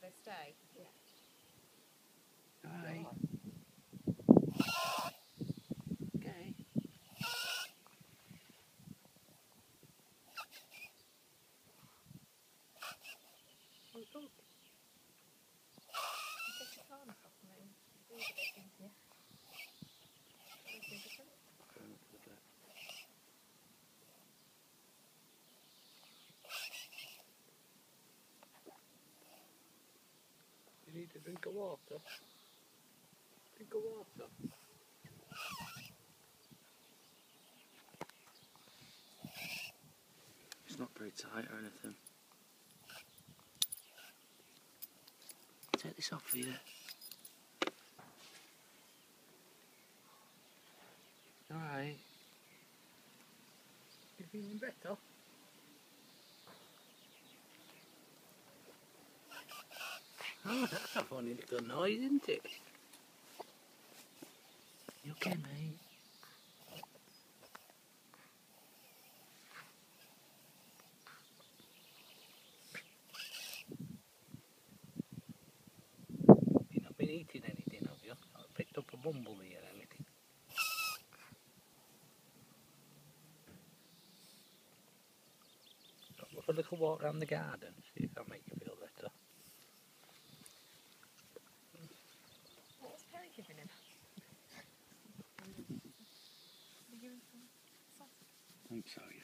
they stay? Yeah. Hi. Okay. Oh, look. Take your harness off and then breathe a bit easier. Makes no difference. You need a drink of water. Drink of water. It's not very tight or anything. Take this off for you. Alright. You feeling better? Oh, that's a funny little noise, isn't it? You okay, mate? You've not been eating anything, have you? Not picked up a bumblebee or anything? Have a little walk around the garden, see if that makes you feel better. What's Perry giving him? Are you giving some sauce? I think so, yeah.